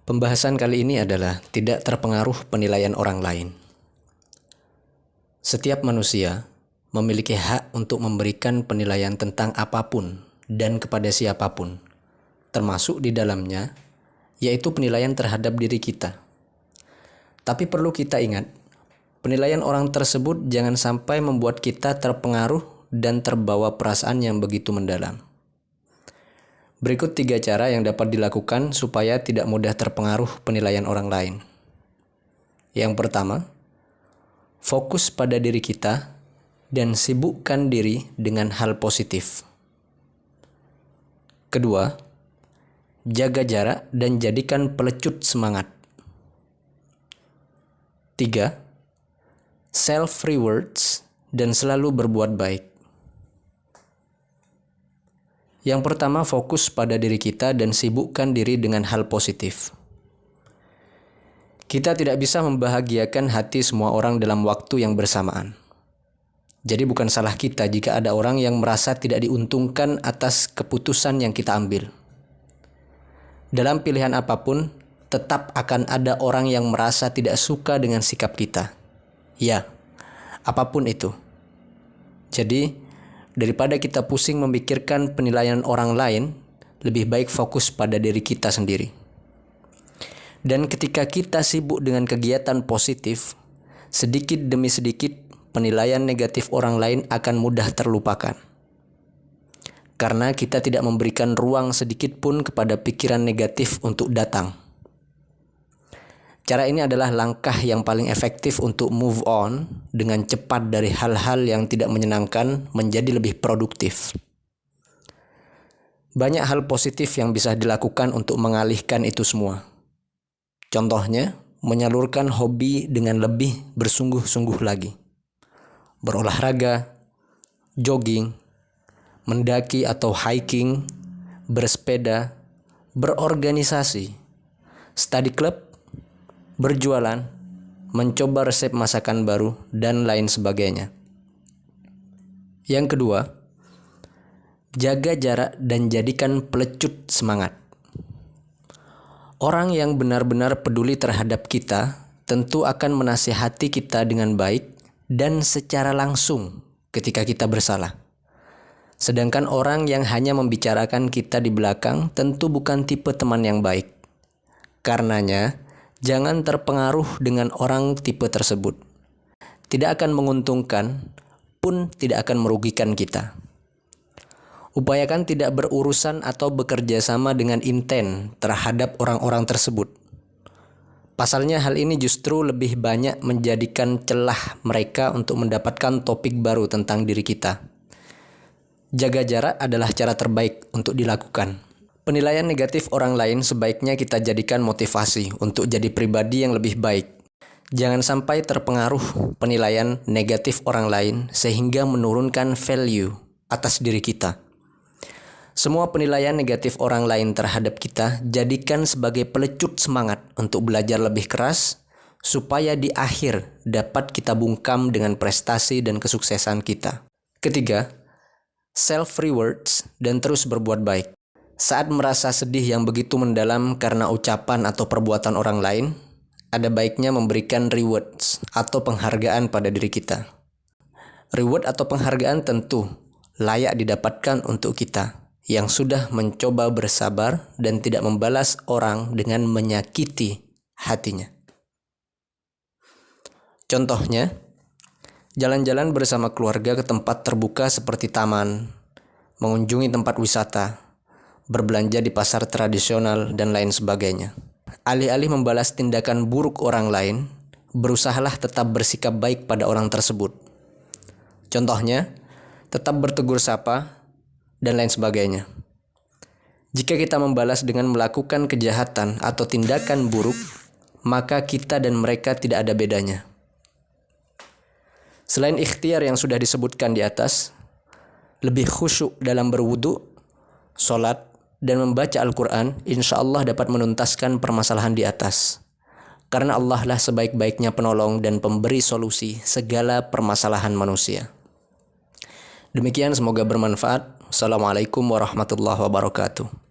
Pembahasan kali ini adalah tidak terpengaruh penilaian orang lain. Setiap manusia memiliki hak untuk memberikan penilaian tentang apapun dan kepada siapapun, termasuk di dalamnya, yaitu penilaian terhadap diri kita. Tapi perlu kita ingat, penilaian orang tersebut jangan sampai membuat kita terpengaruh dan terbawa perasaan yang begitu mendalam. Berikut 3 cara yang dapat dilakukan supaya tidak mudah terpengaruh penilaian orang lain. Yang pertama, fokus pada diri kita dan sibukkan diri dengan hal positif. Kedua, jaga jarak dan jadikan pelecut semangat. 3, self-rewards dan selalu berbuat baik. Yang pertama, fokus pada diri kita dan sibukkan diri dengan hal positif. Kita tidak bisa membahagiakan hati semua orang dalam waktu yang bersamaan. Jadi bukan salah kita jika ada orang yang merasa tidak diuntungkan atas keputusan yang kita ambil. Dalam pilihan apapun, tetap akan ada orang yang merasa tidak suka dengan sikap kita. Ya, apapun itu. Jadi, daripada kita pusing memikirkan penilaian orang lain, lebih baik fokus pada diri kita sendiri. Dan ketika kita sibuk dengan kegiatan positif, sedikit demi sedikit penilaian negatif orang lain akan mudah terlupakan. Karena kita tidak memberikan ruang sedikit pun kepada pikiran negatif untuk datang. Cara ini adalah langkah yang paling efektif untuk move on dengan cepat dari hal-hal yang tidak menyenangkan menjadi lebih produktif. Banyak hal positif yang bisa dilakukan untuk mengalihkan itu semua. Contohnya, menyalurkan hobi dengan lebih bersungguh-sungguh lagi. Berolahraga, jogging, mendaki atau hiking, bersepeda, berorganisasi, study club, berjualan, mencoba resep masakan baru, dan lain sebagainya. Yang kedua, jaga jarak dan jadikan pelecut semangat. Orang yang benar-benar peduli terhadap kita tentu akan menasihati kita dengan baik dan secara langsung ketika kita bersalah. Sedangkan orang yang hanya membicarakan kita di belakang tentu bukan tipe teman yang baik. Karenanya, jangan terpengaruh dengan orang tipe tersebut. Tidak akan menguntungkan, pun tidak akan merugikan kita. Upayakan tidak berurusan atau bekerja sama dengan inten terhadap orang-orang tersebut. Pasalnya hal ini justru lebih banyak menjadikan celah mereka untuk mendapatkan topik baru tentang diri kita. Jaga jarak adalah cara terbaik untuk dilakukan. Penilaian negatif orang lain sebaiknya kita jadikan motivasi untuk jadi pribadi yang lebih baik. Jangan sampai terpengaruh penilaian negatif orang lain sehingga menurunkan value atas diri kita. Semua penilaian negatif orang lain terhadap kita jadikan sebagai pelecut semangat untuk belajar lebih keras supaya di akhir dapat kita bungkam dengan prestasi dan kesuksesan kita. Ketiga, self-rewards dan terus berbuat baik. Saat merasa sedih yang begitu mendalam karena ucapan atau perbuatan orang lain, ada baiknya memberikan rewards atau penghargaan pada diri kita. Reward atau penghargaan tentu layak didapatkan untuk kita yang sudah mencoba bersabar dan tidak membalas orang dengan menyakiti hatinya. Contohnya, jalan-jalan bersama keluarga ke tempat terbuka seperti taman, mengunjungi tempat wisata, berbelanja di pasar tradisional, dan lain sebagainya. Alih-alih membalas tindakan buruk orang lain, berusahalah tetap bersikap baik pada orang tersebut. Contohnya, tetap bertegur sapa, dan lain sebagainya. Jika kita membalas dengan melakukan kejahatan atau tindakan buruk, maka kita dan mereka tidak ada bedanya. Selain ikhtiar yang sudah disebutkan di atas, lebih khusyuk dalam berwudu, sholat, dan membaca Al-Quran, insya Allah dapat menuntaskan permasalahan di atas. Karena Allah lah sebaik-baiknya penolong dan pemberi solusi segala permasalahan manusia. Demikian, semoga bermanfaat. Assalamualaikum warahmatullahi wabarakatuh.